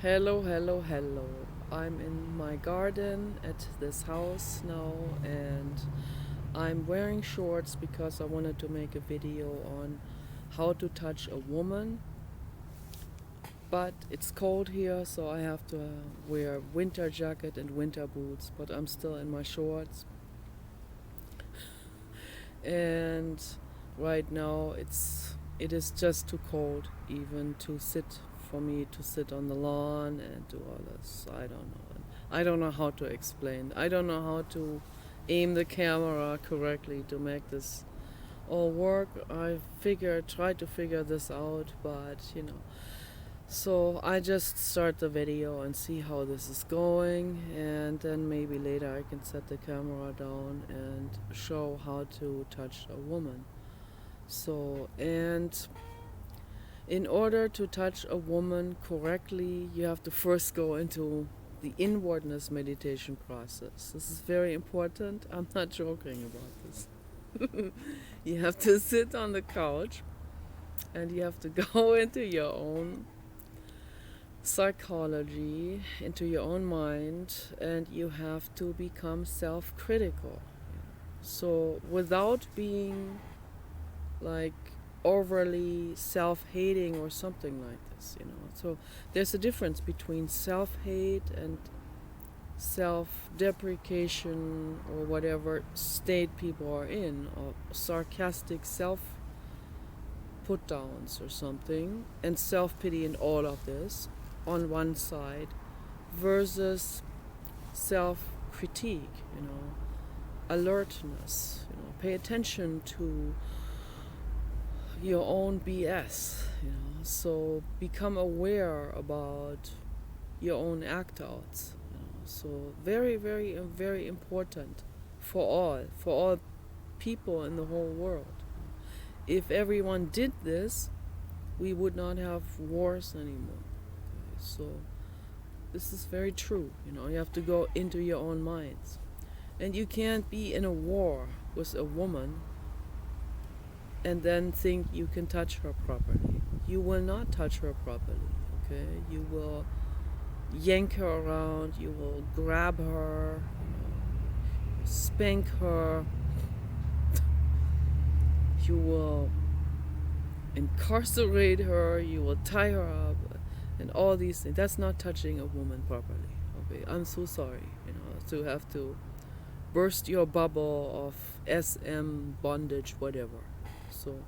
Hello, hello, hello. I'm in my garden at this house now and I'm wearing shorts because I wanted to make a video on how to touch a woman. But it's cold here, so I have to wear winter jacket and winter boots, but I'm still in my shorts. And right now it is just too cold even to sit for me to sit on the lawn and do all this. I don't know how to explain. I don't know how to aim the camera correctly to make this all work. Try to figure this out, but so I just start the video and see how this is going, and then maybe later I can set the camera down and show how to touch a woman. So, and in order to touch a woman correctly, you have to first go into the inwardness meditation process. This is very important. I'm not joking about this. You have to sit on the couch and you have to go into your own psychology, into your own mind, and you have to become self critical. So, without being like overly self hating or something like this. So, there's a difference between self hate and self deprecation or whatever state people are in, or sarcastic self put downs or something, and self pity and all of this on one side versus self critique, alertness, pay attention to your own BS. So become aware about your own act outs. So very, very, very important for all people in the whole world. If everyone did this, we would not have wars anymore. Okay, so this is very true. You have to go into your own minds. And you can't be in a war with a woman and then think you can touch her properly. You will not touch her properly, okay? You will yank her around, you will grab her, spank her, you will incarcerate her, you will tie her up, and all these things. That's not touching a woman properly, okay? I'm so sorry, to have to burst your bubble of SM, bondage, whatever. So,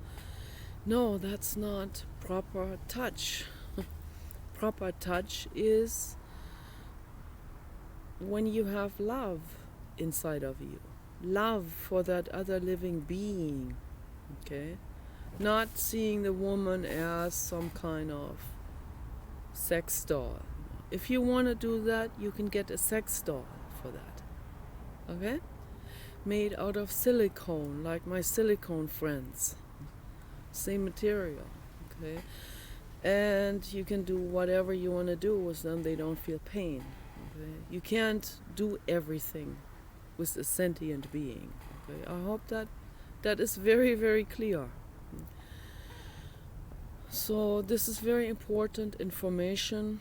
no, that's not proper touch. Proper touch is when you have love inside of you, love for that other living being, okay? Not seeing the woman as some kind of sex doll. If you want to do that, you can get a sex doll for that, okay? Made out of silicone, like my silicone friends. Same material, okay? And you can do whatever you want to do with them. They don't feel pain, okay? You can't do everything with a sentient being, okay? I hope that is very, very clear. So this is very important information.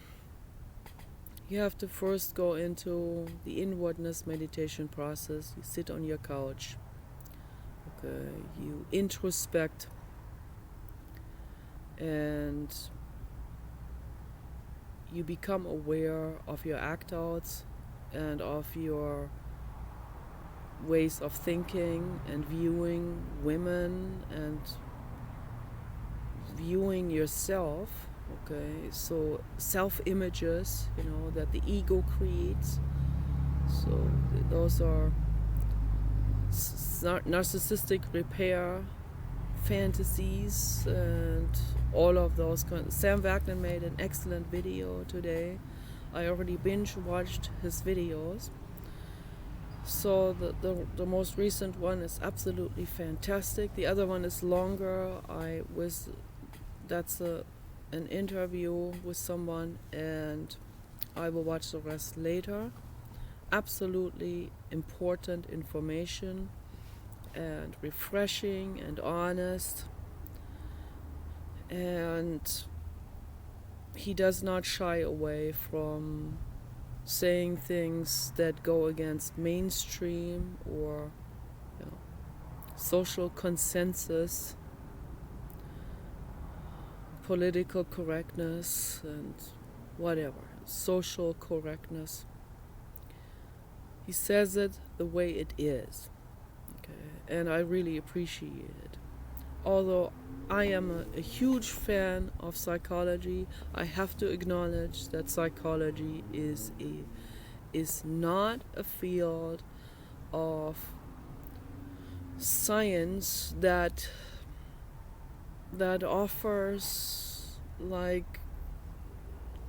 You have to first go into the inwardness meditation process. You sit on your couch, okay? You introspect and you become aware of your act outs and of your ways of thinking and viewing women and viewing yourself, okay? So self images, that the ego creates. So those are narcissistic repair fantasies and all of those Sam Wagner made an excellent video today. I already binge watched his videos. So the most recent one is absolutely fantastic. The other one is longer. That's an interview with someone, and I will watch the rest later. Absolutely important information and refreshing and honest. And he does not shy away from saying things that go against mainstream or, you know, social consensus, political correctness, and whatever, social correctness. He says it the way it is, okay? And I really appreciate it. Although I am a huge fan of psychology, I have to acknowledge that psychology is not a field of science that offers like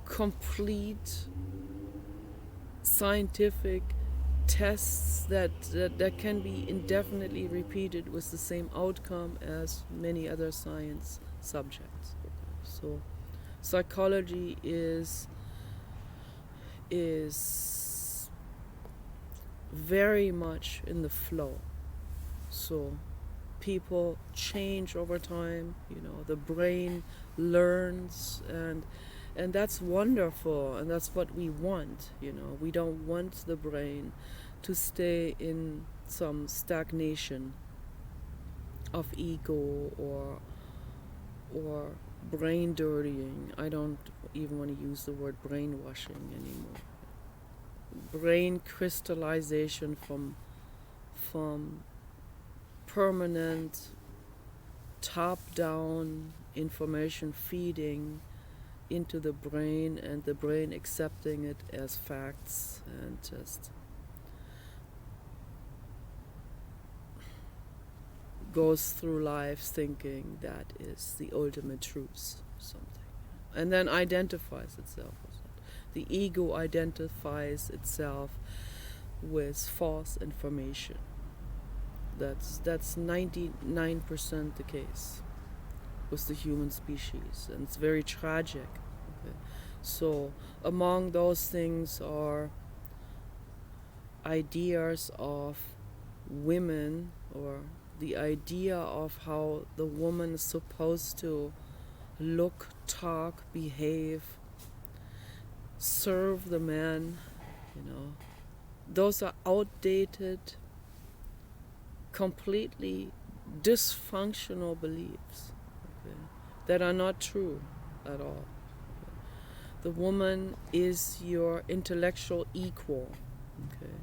complete scientific tests that can be indefinitely repeated with the same outcome as many other science subjects. So psychology is very much in the flow. So people change over time, you know, the brain learns, and that's wonderful, and that's what we want, you know. We don't want the brain to stay in some stagnation of ego or brain dirtying. I don't even want to use the word brainwashing anymore. Brain crystallization from permanent top-down information feeding into the brain, and the brain accepting it as facts and just goes through life thinking that is the ultimate truth, something, and then identifies itself with it. The ego identifies itself with false information. That's 99% the case with the human species, and it's very tragic. Okay? So among those things are ideas of women, or the idea of how the woman is supposed to look, talk, behave, serve the man, you know. Those are outdated, completely dysfunctional beliefs, okay, that are not true at all. The woman is your intellectual equal, okay.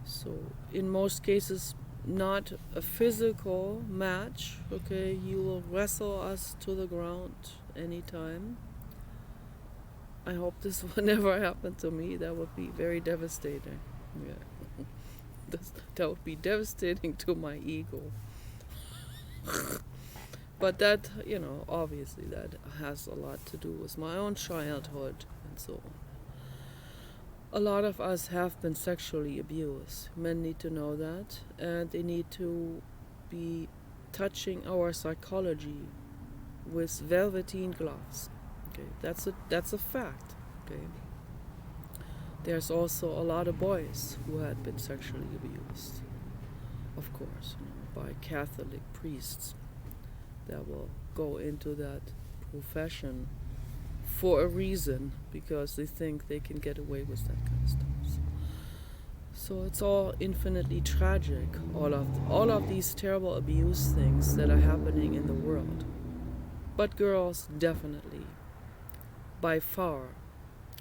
So in most cases, not a physical match, okay. You will wrestle us to the ground anytime. I hope this will never happen to me. That would be very devastating. Yeah. That would be devastating to my ego. But that, you know, obviously that has a lot to do with my own childhood and so on. A lot of us have been sexually abused. Men need to know that, and they need to be touching our psychology with velveteen gloves. Okay, that's a fact. Okay. There's also a lot of boys who had been sexually abused, of course, you know, by Catholic priests that will go into that profession for a reason, because they think they can get away with that kind of stuff. So it's all infinitely tragic, all of these terrible abuse things that are happening in the world. But girls definitely, by far,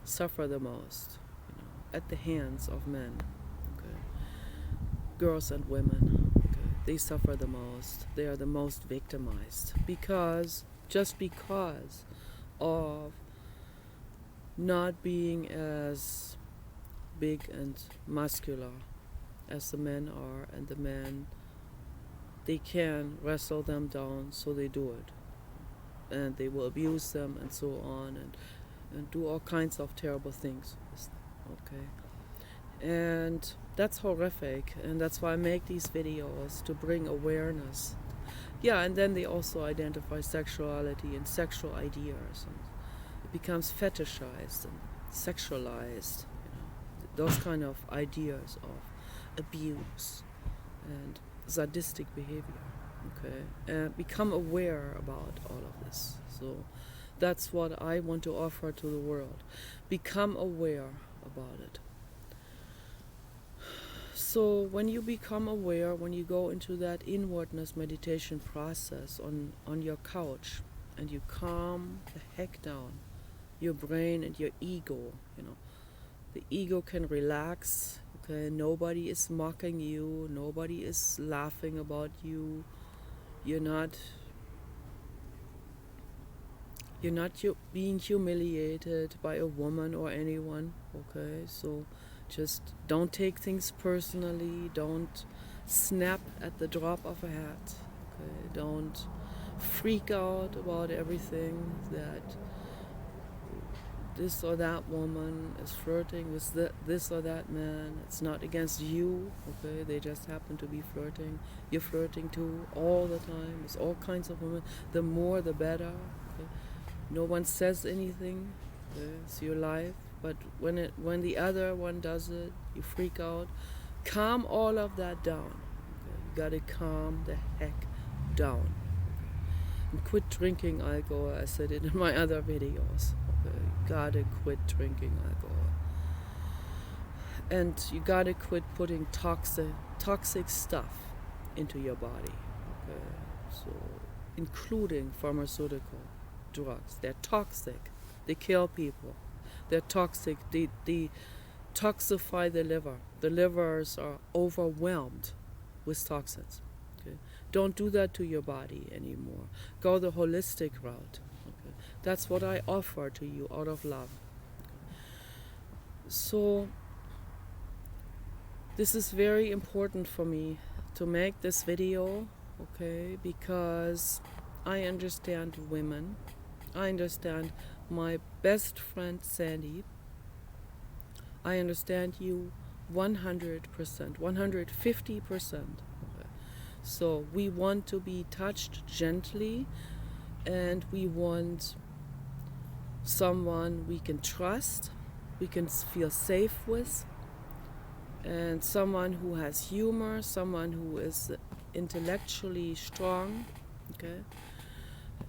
suffer the most, you know, at the hands of men. Okay? Girls and women, okay, they suffer the most. They are the most victimized because of not being as big and muscular as the men are, and the men, they can wrestle them down, so they do it, and they will abuse them and so on, and do all kinds of terrible things, okay. And that's horrific, and that's why I make these videos, to bring awareness. Yeah, and then they also identify sexuality and sexual ideas, and it becomes fetishized and sexualized, you know, those kind of ideas of abuse and sadistic behavior, okay, and become aware about all of this. So That's what I want to offer to the world. Become aware about it. So when you become aware, when you go into that inwardness meditation process on your couch, and you calm the heck down your brain and your ego, the ego can relax. Okay, nobody is mocking you, nobody is laughing about you. You're not being humiliated by a woman or anyone. Okay, so just don't take things personally. Don't snap at the drop of a hat. Okay, don't freak out about everything that this or that woman is flirting with this or that man. It's not against you. Okay, they just happen to be flirting. You're flirting too all the time with all kinds of women. The more the better. Okay? No one says anything. Okay? It's your life. But when the other one does it, you freak out. Calm all of that down. Okay? You gotta calm the heck down. And quit drinking alcohol. I said it in my other videos. Okay? You gotta quit drinking alcohol. And you gotta quit putting toxic stuff into your body. Okay? So, including pharmaceutical drugs. They're toxic. They kill people. They're toxic. They toxify the liver. The livers are overwhelmed with toxins. Okay? Don't do that to your body anymore. Go the holistic route. Okay? That's what I offer to you out of love. So this is very important for me to make this video, okay, because I understand women. I understand my best friend Sandy. I understand you 100%, 150%. Okay. So we want to be touched gently, and we want someone we can trust, we can feel safe with, and someone who has humor, someone who is intellectually strong, okay,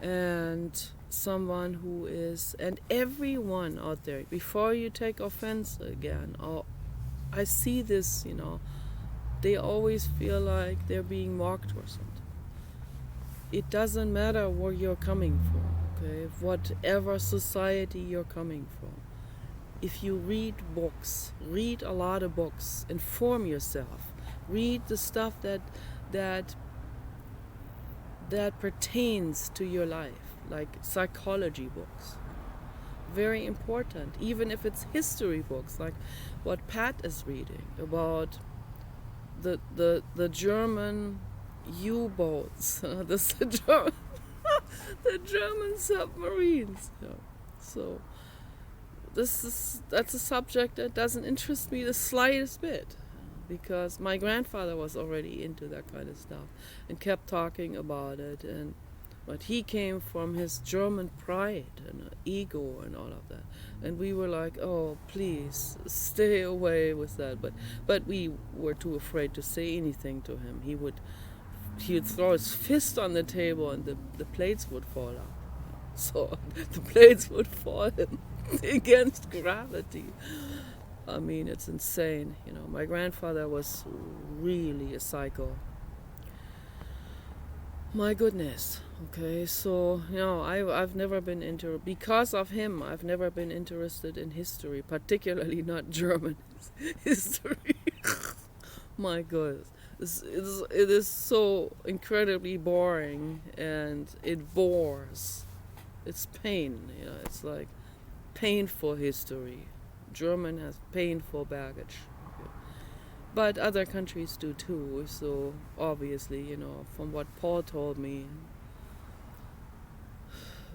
and someone who is, and everyone out there, before you take offense again, I see this, they always feel like they're being mocked or something. It doesn't matter where you're coming from, okay, whatever society you're coming from. If you read books, read a lot of books, inform yourself, read the stuff that pertains to your life, like psychology books. Very important, even if it's history books, like what Pat is reading about the German U-boats, the German submarines. Yeah. So that's a subject that doesn't interest me the slightest bit, because my grandfather was already into that kind of stuff and kept talking about it, but he came from his German pride and ego and all of that, and we were like, oh, please stay away with that, but we were too afraid to say anything to him. He would throw his fist on the table and the plates would fall out. So the plates would fall against gravity. I mean, it's insane. My grandfather was really a psycho. My goodness. Okay, so I've never been because of him, I've never been interested in history, particularly not German history. My goodness. It is so incredibly boring, and it bores. It's pain, it's like painful history. German has painful baggage. But other countries do too, so obviously, from what Paul told me,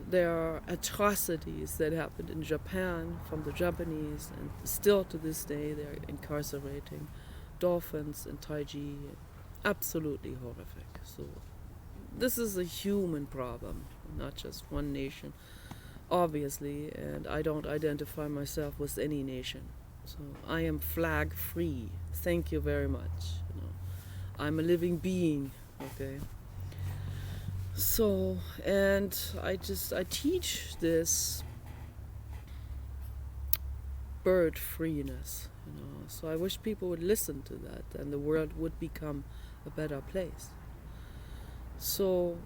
there are atrocities that happened in Japan from the Japanese, and still to this day they're incarcerating dolphins in Taiji. Absolutely horrific. So this is a human problem, not just one nation, obviously, and I don't identify myself with any nation. So I am flag free. Thank you very much. I'm a living being, okay? So, and I teach this bird freeness, So I wish people would listen to that, and the world would become a better place. So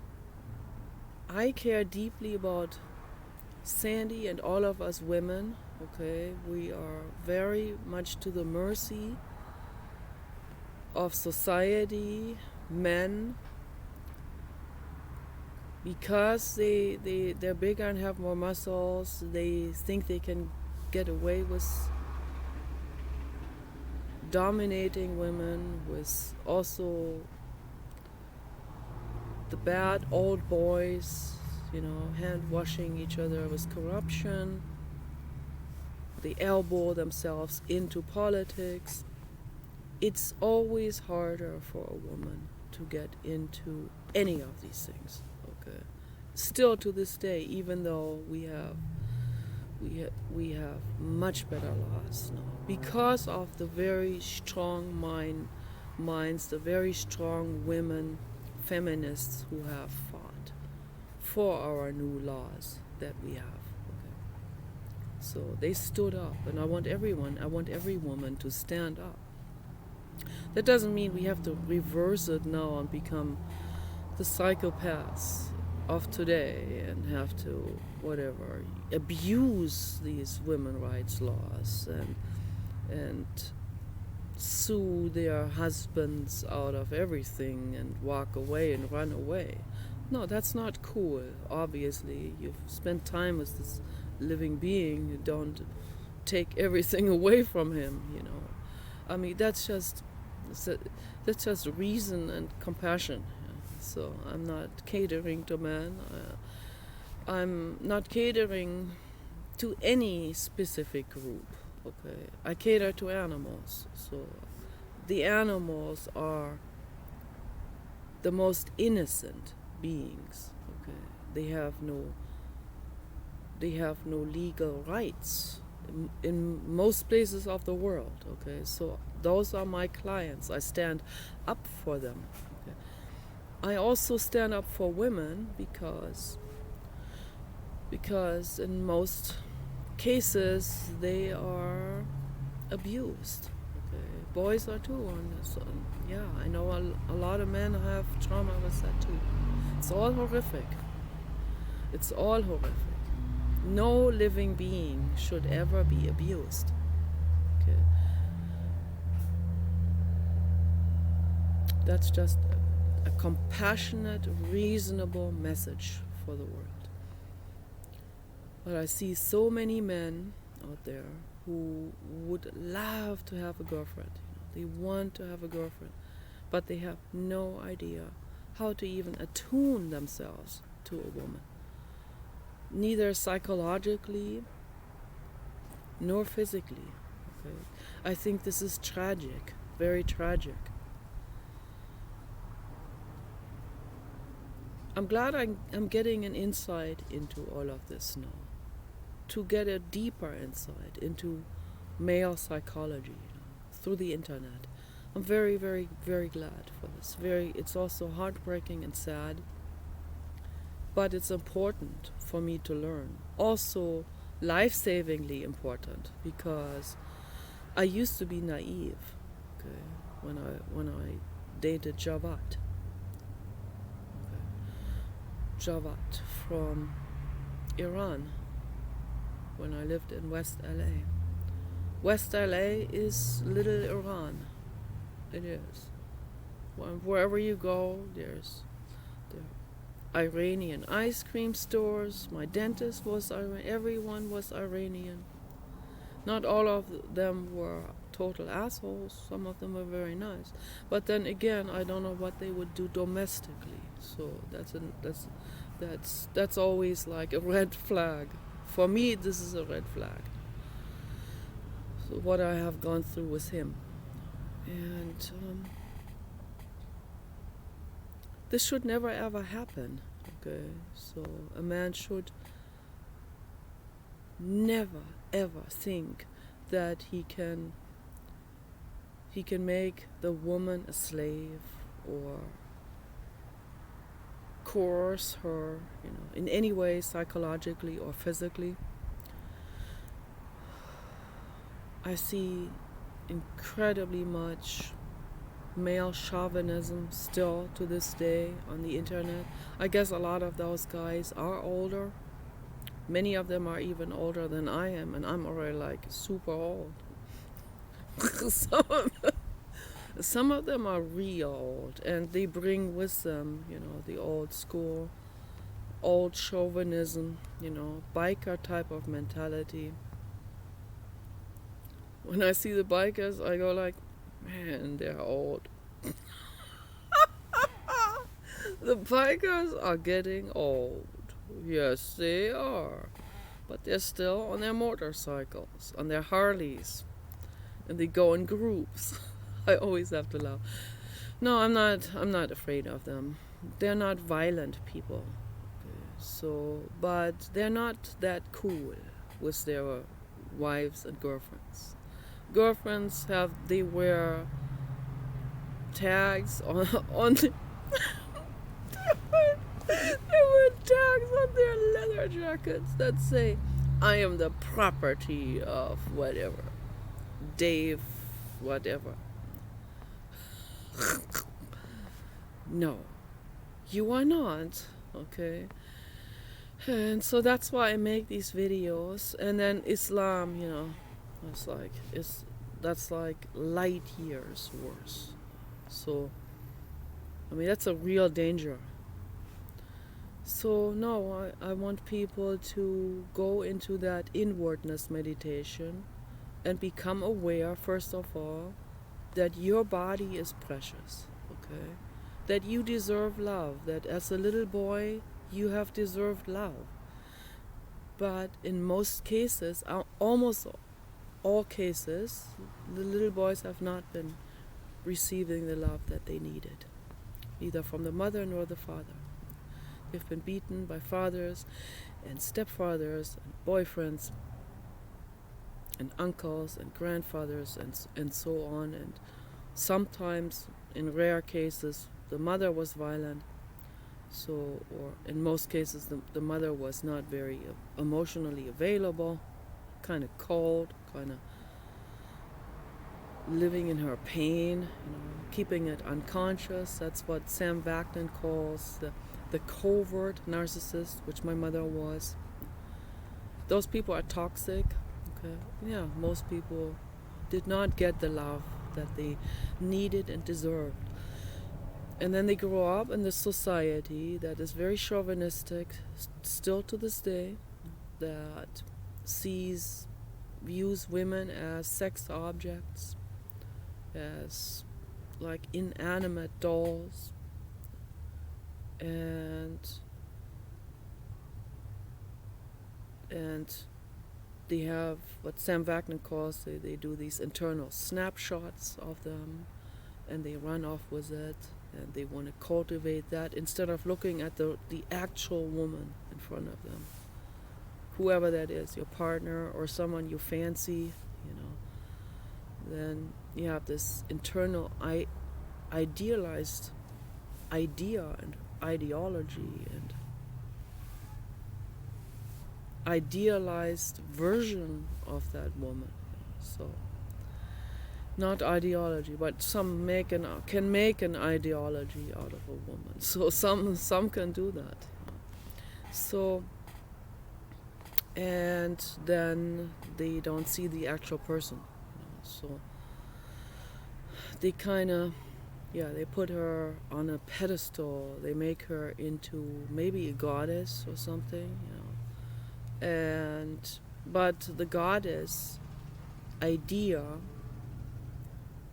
I care deeply about Sandy and all of us women. Okay, we are very much to the mercy of society, men, because they're bigger and have more muscles. They think they can get away with dominating women, with also the bad old boys, hand washing each other with corruption. They elbow themselves into politics. It's always harder for a woman to get into any of these things. Okay, still to this day, even though we have much better laws now because of the very strong minds, the very strong women, feminists who have fought for our new laws that we have. Okay. So they stood up, and I want every woman to stand up. That doesn't mean we have to reverse it now and become the psychopaths of today and have to abuse these women's rights laws and sue their husbands out of everything and walk away and run away. No, that's not cool. Obviously, you've spent time with this living being. You don't take everything away from him. I mean, that's just reason and compassion. So I'm not catering to men. I'm not catering to any specific group. Okay, I cater to animals. So the animals are the most innocent beings. Okay, they have no legal rights in most places of the world. Okay, so those are my clients. I stand up for them. Okay. I also stand up for women because in most cases they are abused. Okay. Boys are too. Yeah, I know a lot of men have trauma with that too. It's all horrific. It's all horrific. No living being should ever be abused. Okay. That's just a compassionate, reasonable message for the world. But I see so many men out there who would love to have a girlfriend. They want to have a girlfriend, but they have no idea how to even attune themselves to a woman. Neither psychologically nor physically. Okay? I think this is tragic, very tragic. I'm glad I'm getting an insight into all of this now. To get a deeper insight into male psychology through the internet. I'm very, very, very glad for this. It's also heartbreaking and sad, but it's important for me to learn. Also, life-savingly important, because I used to be naive. Okay, when I dated Javad. Okay. Javad from Iran. When I lived in West LA. West LA is little Iran. It is. Wherever you go, there's Iranian ice cream stores. My dentist was Iranian. Everyone was Iranian. Not all of them were total assholes. Some of them were very nice. But then again, I don't know what they would do domestically. So that's always like a red flag. For me, this is a red flag. So what I have gone through with him. And this should never ever happen. Okay, so a man should never ever think that he can make the woman a slave or coerce her, in any way, psychologically or physically. I see incredibly much male chauvinism still to this day on the internet. I guess a lot of those guys are older. Many of them are even older than I am, and I'm already like super old. Some of them are real old, and they bring with them, the old school, old chauvinism, biker type of mentality. When I see the bikers, I go like, man, they're old. The bikers are getting old. Yes, they are. But they're still on their motorcycles, on their Harleys, and they go in groups. I always have to laugh. No, I'm not afraid of them. They're not violent people. Okay, but they're not that cool with their wives and girlfriends. Girlfriends they wear tags on the, they wear tags on their leather jackets that say, I am the property of whatever, Dave, whatever. No, you are not, okay? And so that's why I make these videos. And then Islam, that's like light years worse. So, that's a real danger. So no, I want people to go into that inwardness meditation and become aware, first of all, that your body is precious, okay? That you deserve love, that as a little boy you have deserved love. But in most cases, almost all cases, the little boys have not been receiving the love that they needed, neither from the mother nor the father. They've been beaten by fathers and stepfathers and boyfriends and uncles and grandfathers and so on. And sometimes, in rare cases, the mother was violent. Or in most cases, the mother was not very emotionally available, kind of cold, kind of living in her pain, keeping it unconscious. That's what Sam Vaknin calls the covert narcissist, which my mother was. Those people are toxic. Okay, yeah, most people did not get the love that they needed and deserved. And then they grow up in this society that is very chauvinistic, still to this day, that views women as sex objects, as like inanimate dolls, and they have what Sam Vaknin calls, they do these internal snapshots of them, and they run off with it, and they want to cultivate that instead of looking at the actual woman in front of them, whoever that is, your partner or someone you fancy, then you have this internal idealized idea and ideology and idealized version of that woman. So not ideology, but some can make an ideology out of a woman. So some can do that. So, and then they don't see the actual person. So they kind of, they put her on a pedestal. They make her into maybe a goddess or something, but the goddess idea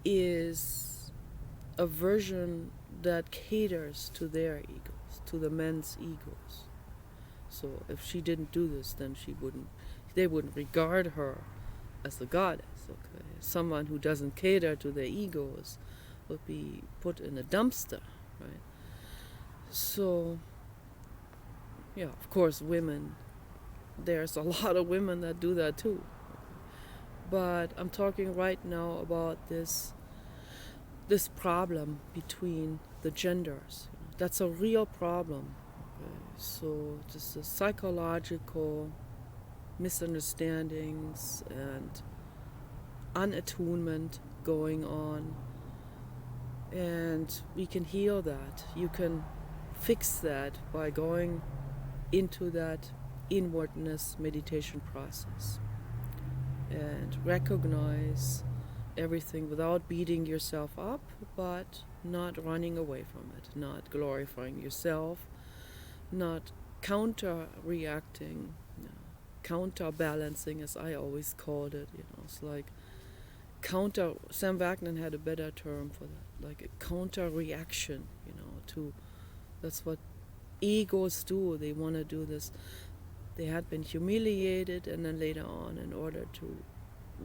is a version that caters to their egos, to the men's egos. So if she didn't do this, then they wouldn't regard her as a goddess. Okay, someone who doesn't cater to their egos would be put in a dumpster, right? So, of course, women. There's a lot of women that do that too. But I'm talking right now about this problem between the genders. That's a real problem. So just the psychological misunderstandings and unattunement going on, and we can heal that. You can fix that by going into that inwardness meditation process and recognize everything without beating yourself up, but not running away from it, not glorifying yourself, not counter reacting, counterbalancing, as I always called it. It's like counter. Sam Wagner had a better term for that, like a counter reaction. To that's what egos do. They want to do this. They had been humiliated, and then later on, in order to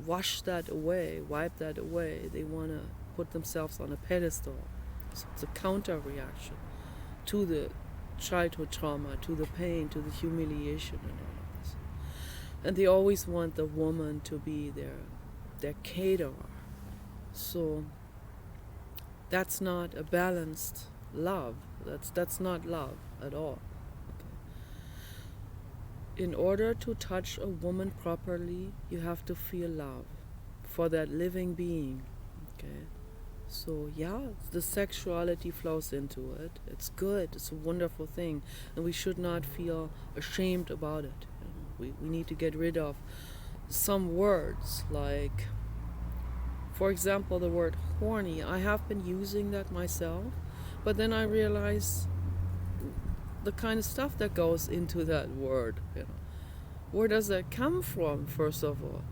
wash that away, wipe that away, they want to put themselves on a pedestal. So it's a counter reaction to the childhood trauma, to the pain, to the humiliation, and all of this. And they always want the woman to be their caterer. So that's not a balanced love. That's not love at all. In order to touch a woman properly, you have to feel love for that living being. Okay. So yeah, the sexuality flows into it. It's good. It's a wonderful thing, and we should not feel ashamed about it. We need to get rid of some words, like, for example, the word horny. I have been using that myself, but then I realize the kind of stuff that goes into that word. Where does that come from, first of all?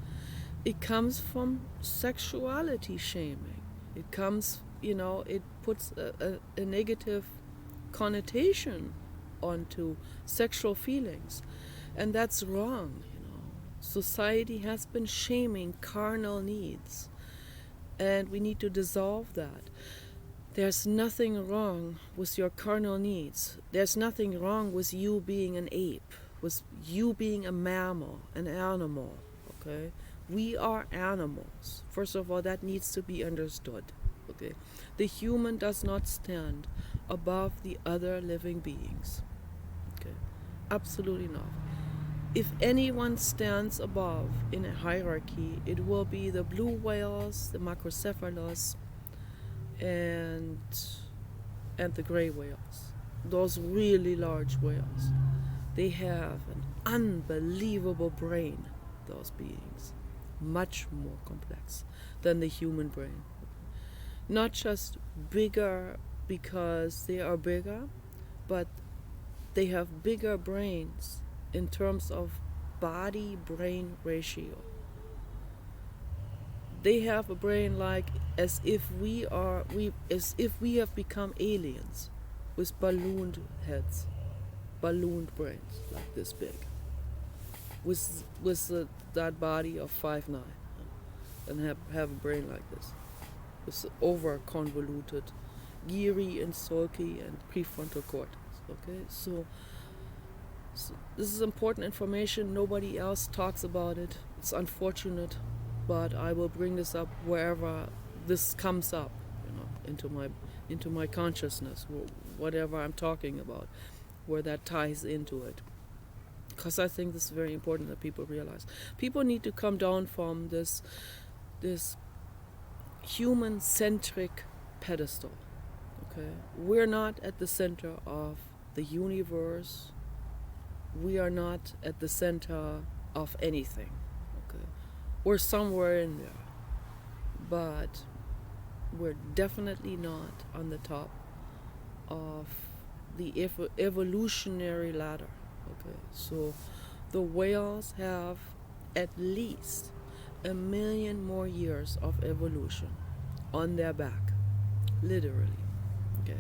It comes from sexuality shaming. It comes, it puts a negative connotation onto sexual feelings. And that's wrong. Society has been shaming carnal needs. And we need to dissolve that. There's nothing wrong with your carnal needs. There's nothing wrong with you being an ape, with you being a mammal, an animal, okay? We are animals. First of all, that needs to be understood, okay? The human does not stand above the other living beings, okay? Absolutely not. If anyone stands above in a hierarchy, it will be the blue whales, the macrocephalus, and the gray whales. Those really large whales. They have an unbelievable brain, those beings. Much more complex than the human brain. Not just bigger because they are bigger, but they have bigger brains in terms of body-brain ratio. They have a brain like as if we have become aliens with ballooned heads, ballooned brains like this big, with that body of 5'9", and have a brain like this, with over convoluted, geary and sulky and prefrontal cortex. Okay, so this is important information. Nobody else talks about it. It's unfortunate, but I will bring this up wherever this comes up, into my consciousness, whatever I'm talking about, where that ties into it. Because I think this is very important that people realize. People need to come down from this human-centric pedestal. Okay, we're not at the center of the universe. We are not at the center of anything. Okay, we're somewhere in there, but we're definitely not on the top of the evolutionary ladder. Okay, so the whales have at least 1 million more years of evolution on their back, literally, okay,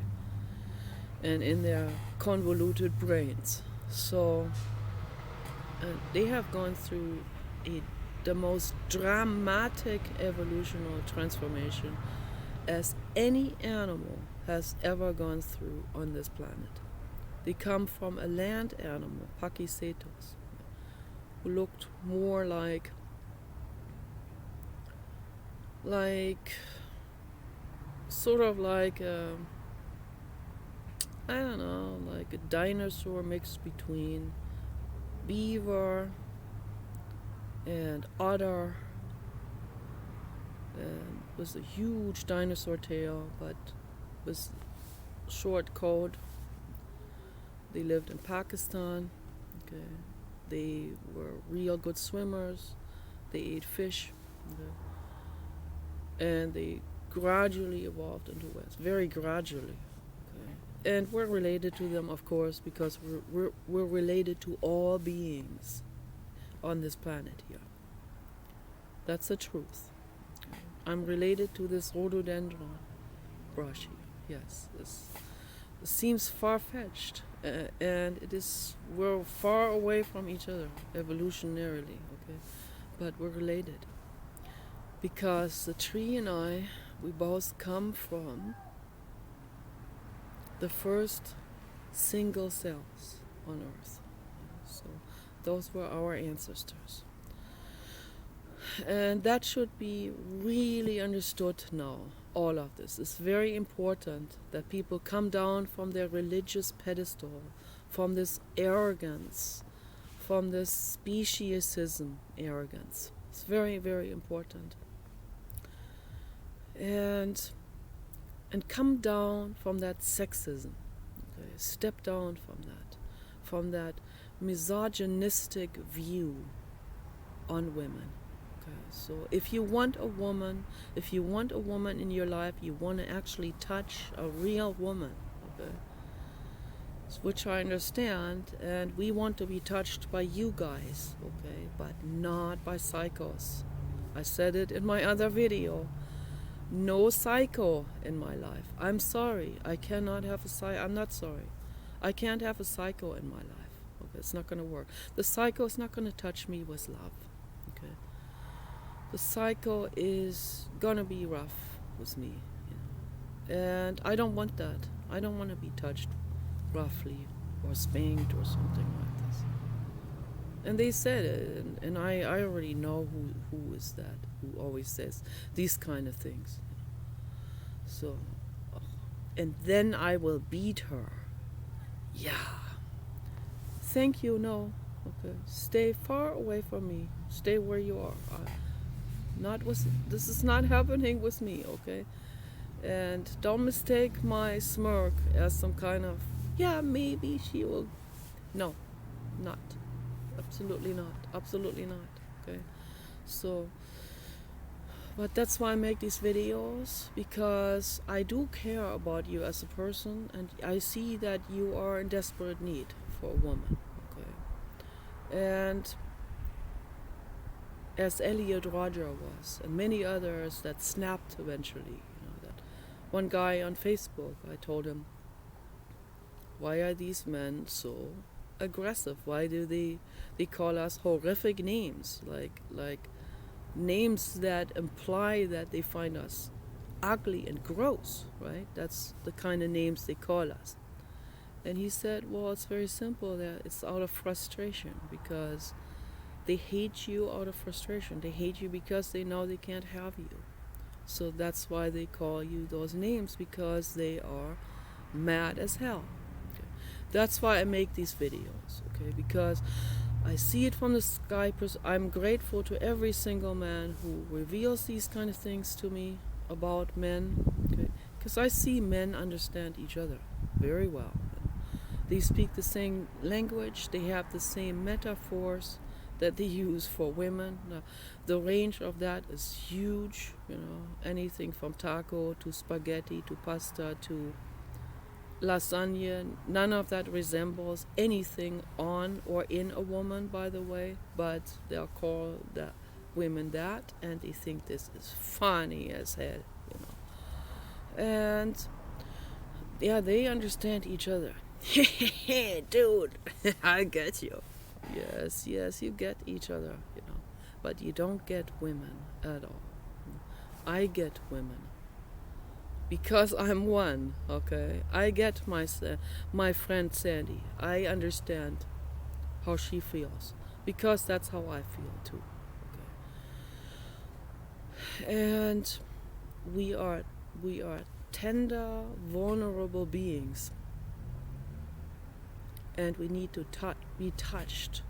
and in their convoluted brains. So they have gone through the most dramatic evolutionary transformation as any animal has ever gone through on this planet. They come from a land animal, Pachycetus, who looked more like sort of like I don't know, like a dinosaur mixed between beaver and otter, and with a huge dinosaur tail, but with short coat. They lived in Pakistan. Okay. They were real good swimmers. They ate fish. Okay. And they gradually evolved into West, very gradually. Okay. And we're related to them, of course, because we're related to all beings on this planet here. That's the truth. Okay. I'm related to this rhododendron brush here. Yes, this seems far-fetched, and it is. We're far away from each other evolutionarily, okay, but we're related because the tree and I, we both come from the first single cells on Earth. So those were our ancestors, and that should be really understood now. All of this is very important, that people come down from their religious pedestal, from this arrogance, from this speciesism arrogance. It's very, very important. And come down from that sexism. Okay? Step down from that misogynistic view on women. So if you want a woman in your life, you want to actually touch a real woman, okay, which I understand, and we want to be touched by you guys, okay, but not by psychos. I said it in my other video. No psycho in my life. I'm sorry. I cannot have a psycho. I'm not sorry. I can't have a psycho in my life. Okay, it's not going to work. The psycho is not going to touch me with love. Okay. The psycho is gonna be rough with me, and I don't want that. I don't want to be touched roughly or spanked or something like this. And they said it, and I already know who is that, who always says these kind of things. So, and then I will beat her. Yeah. Thank you, no. Okay. Stay far away from me. Stay where you are. This is not happening with me, okay? And don't mistake my smirk as some kind of, yeah, maybe she will. No, not. Absolutely not. Absolutely not, okay? So, but that's why I make these videos, because I do care about you as a person, and I see that you are in desperate need for a woman, okay? And as Elliot Rodger was, and many others that snapped eventually. That one guy on Facebook, I told him, why are these men so aggressive? Why do they call us horrific names, like names that imply that they find us ugly and gross, right? That's the kind of names they call us. And he said, well, it's very simple, that it's out of frustration, because they hate you out of frustration. They hate you because they know they can't have you. So that's why they call you those names, because they are mad as hell. Okay. That's why I make these videos, okay? Because I see it from the sky. I'm grateful to every single man who reveals these kind of things to me about men, okay? Because I see men understand each other very well. They speak the same language. They have the same metaphors that they use for women. Now, the range of that is huge, anything from taco to spaghetti to pasta to lasagna. None of that resembles anything on or in a woman, by the way, but they'll call the women that, and they think this is funny as hell, And yeah, they understand each other. Dude, I get you. Yes, you get each other, but you don't get women at all. I get women because I'm one, okay? I get my friend Sandy. I understand how she feels, because that's how I feel too, okay? And we are tender, vulnerable beings, and we need to be touched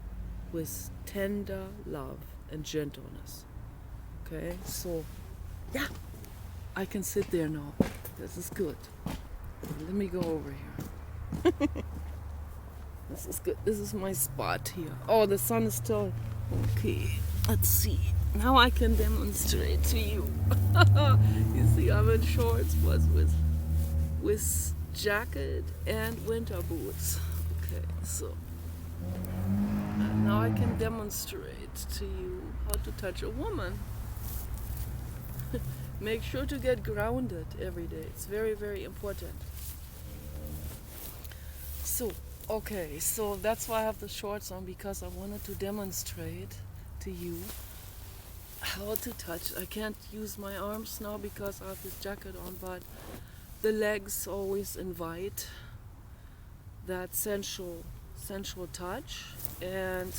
with tender love and gentleness. Okay, so yeah, I can sit there now. This is good. Let me go over here. This is good. This is my spot here. Oh, the sun is still okay. Let's see. Now I can demonstrate to you. You see, I'm in shorts, but with jacket and winter boots. Okay, so now I can demonstrate to you how to touch a woman. Make sure to get grounded every day. It's very, very important. So, okay, so that's why I have the shorts on, because I wanted to demonstrate to you how to touch. I can't use my arms now because I have this jacket on, but the legs always invite that sensual touch. And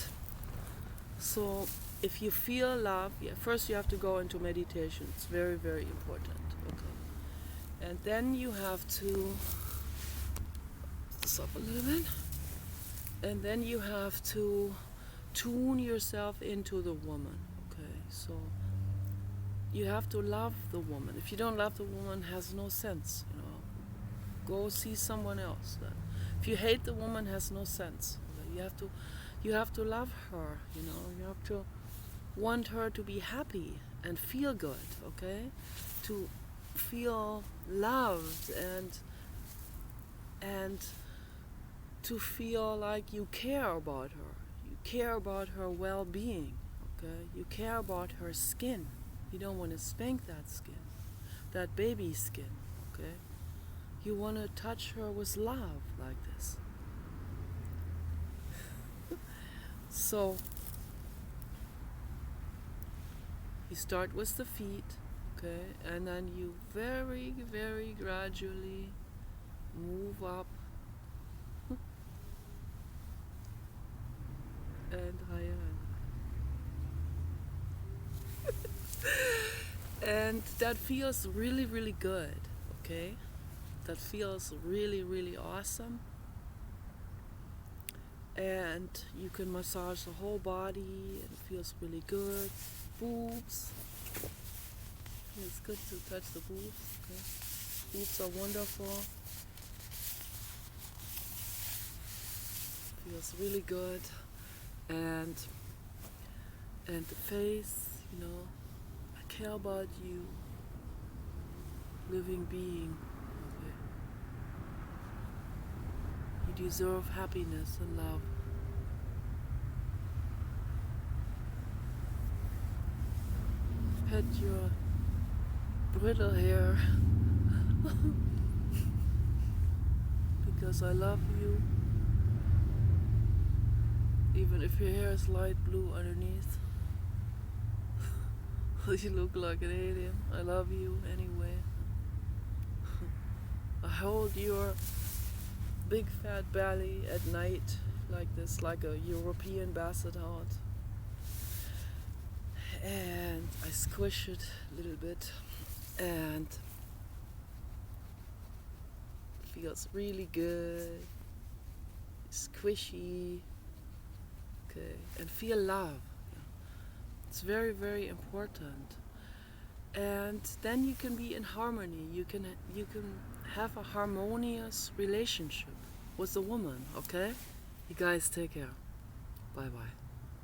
so if you feel love, first you have to go into meditation. It's very, very important. Okay. And then you have to stop a little bit. And then you have to tune yourself into the woman. Okay, so you have to love the woman. If you don't love the woman, it has no sense. Go see someone else. Then. If you hate the woman, it has no sense. Okay? You have to love her. You have to want her to be happy and feel good. Okay, to feel loved and to feel like you care about her. You care about her well-being. Okay, you care about her skin. You don't want to spank that skin, that baby skin. Okay, you want to touch her with love like this. So you start with the feet, okay, and then you very, very gradually move up and higher and that feels really, really good. Okay, that feels really, really awesome. And you can massage the whole body and it feels really good. Boobs, it's good to touch the boobs. Okay, boobs are wonderful. Feels really good. And the face, I care about you, living being. Okay. You deserve happiness and love. Pet your brittle hair because I love you. Even if your hair is light blue underneath, you look like an alien. I love you anyway. I hold your big fat belly at night like this, like a European basset hound. And I squish it a little bit and it feels really good, squishy. Okay, and feel love. It's very, very important. And then you can be in harmony. You can have a harmonious relationship with the woman. Okay, you guys take care. Bye bye.